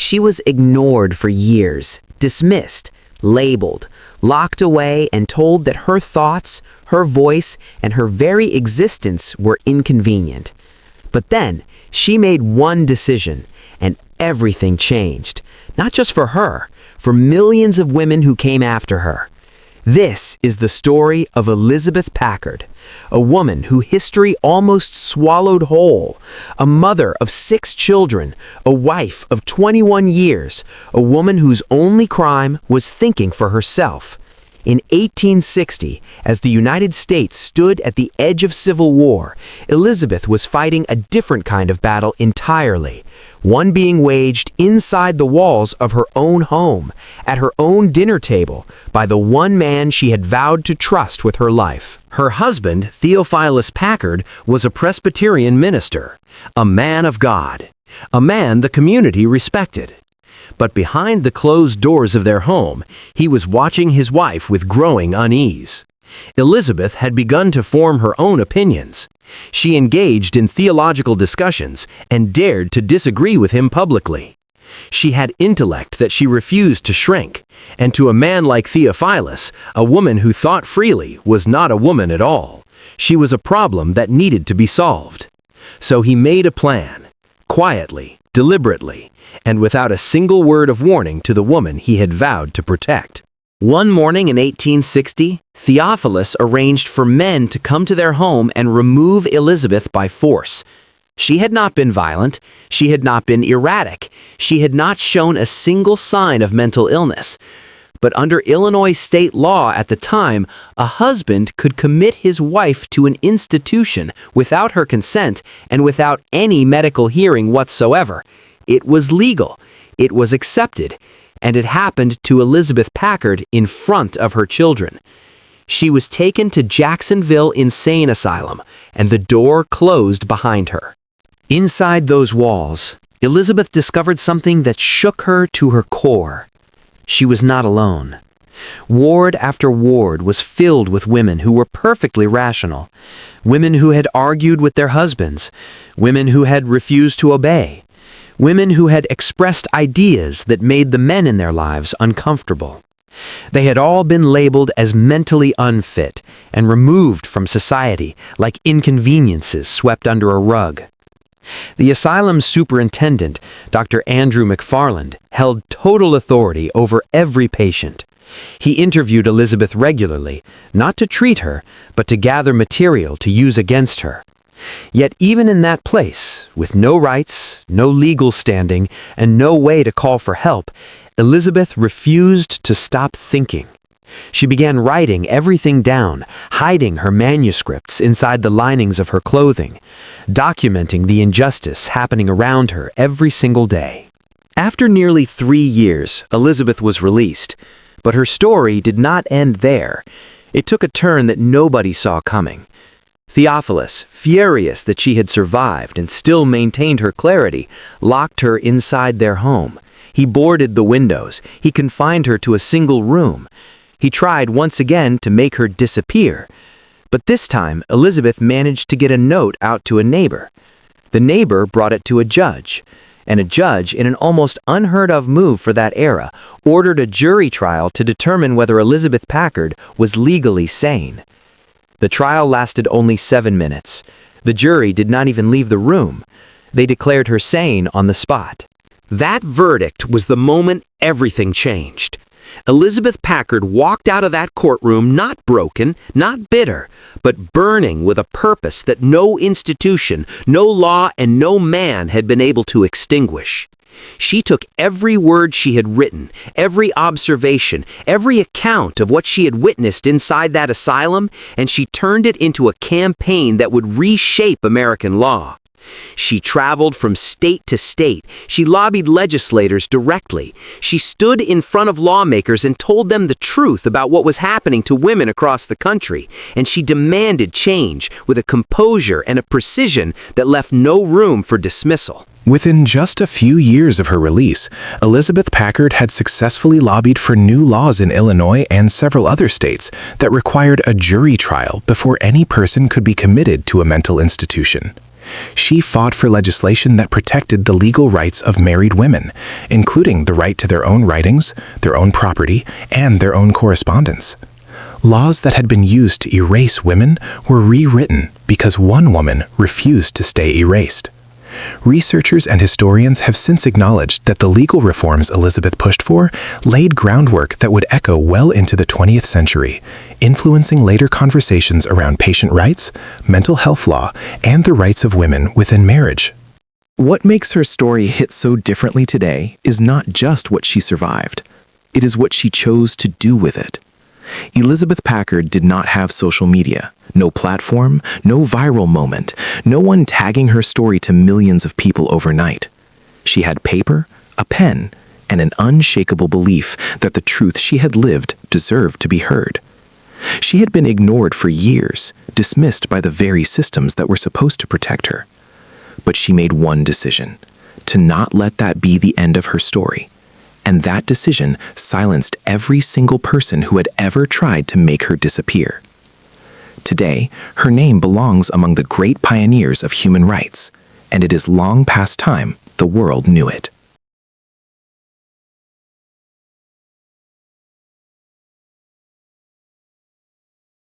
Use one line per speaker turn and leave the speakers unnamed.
She was ignored for years, dismissed, labeled, locked away, and told that her thoughts, her voice, and her very existence were inconvenient. But then, she made one decision, and everything changed. Not just for her, for millions of women who came after her. This is the story of Elizabeth Packard, a woman who history almost swallowed whole, a mother of 6 children, a wife of 21 years, a woman whose only crime was thinking for herself. In 1860, as the United States stood at the edge of civil war, Elizabeth was fighting a different kind of battle entirely, one being waged inside the walls of her own home, at her own dinner table, by the one man she had vowed to trust with her life.
Her husband, Theophilus Packard, was a Presbyterian minister, a man of God, a man the community respected. But behind the closed doors of their home, he was watching his wife with growing unease. Elizabeth had begun to form her own opinions. She engaged in theological discussions and dared to disagree with him publicly. She had intellect that she refused to shrink, and to a man like Theophilus, a woman who thought freely was not a woman at all. She was a problem that needed to be solved. So he made a plan, quietly, deliberately, and without a single word of warning to the woman he had vowed to protect.
One morning in 1860, Theophilus arranged for men to come to their home and remove Elizabeth by force. She had not been violent, she had not been erratic, she had not shown a single sign of mental illness. But under Illinois state law at the time, a husband could commit his wife to an institution without her consent and without any medical hearing whatsoever. It was legal, it was accepted, and it happened to Elizabeth Packard in front of her children. She was taken to Jacksonville Insane Asylum, and the door closed behind her. Inside those walls, Elizabeth discovered something that shook her to her core. She was not alone. Ward after ward was filled with women who were perfectly rational, women who had argued with their husbands, women who had refused to obey, women who had expressed ideas that made the men in their lives uncomfortable. They had all been labeled as mentally unfit and removed from society like inconveniences swept under a rug. The asylum's superintendent, Dr. Andrew McFarland, held total authority over every patient. He interviewed Elizabeth regularly, not to treat her, but to gather material to use against her. Yet even in that place, with no rights, no legal standing, and no way to call for help, Elizabeth refused to stop thinking. She began writing everything down, hiding her manuscripts inside the linings of her clothing, documenting the injustice happening around her every single day. After nearly 3 years, Elizabeth was released, but her story did not end there. It took a turn that nobody saw coming. Theophilus, furious that she had survived and still maintained her clarity, locked her inside their home. He boarded the windows. He confined her to a single room. He tried once again to make her disappear. But this time, Elizabeth managed to get a note out to a neighbor. The neighbor brought it to a judge, and a judge, in an almost unheard-of move for that era, ordered a jury trial to determine whether Elizabeth Packard was legally sane. The trial lasted only 7 minutes. The jury did not even leave the room. They declared her sane on the spot. That verdict was the moment everything changed. Elizabeth Packard walked out of that courtroom not broken, not bitter, but burning with a purpose that no institution, no law, and no man had been able to extinguish. She took every word she had written, every observation, every account of what she had witnessed inside that asylum, and she turned it into a campaign that would reshape American law. She traveled from state to state. She lobbied legislators directly. She stood in front of lawmakers and told them the truth about what was happening to women across the country. And she demanded change with a composure and a precision that left no room for dismissal.
Within just a few years of her release, Elizabeth Packard had successfully lobbied for new laws in Illinois and several other states that required a jury trial before any person could be committed to a mental institution. She fought for legislation that protected the legal rights of married women, including the right to their own writings, their own property, and their own correspondence. Laws that had been used to erase women were rewritten because one woman refused to stay erased. Researchers and historians have since acknowledged that the legal reforms Elizabeth pushed for laid groundwork that would echo well into the 20th century, influencing later conversations around patient rights, mental health law, and the rights of women within marriage.
What makes her story hit so differently today is not just what she survived. It is what she chose to do with it. Elizabeth Packard did not have social media, no platform, no viral moment, no one tagging her story to millions of people overnight. She had paper, a pen, and an unshakable belief that the truth she had lived deserved to be heard. She had been ignored for years, dismissed by the very systems that were supposed to protect her. But she made one decision, to not let that be the end of her story. And that decision silenced every single person who had ever tried to make her disappear. Today, her name belongs among the great pioneers of human rights, and it is long past time the world knew it.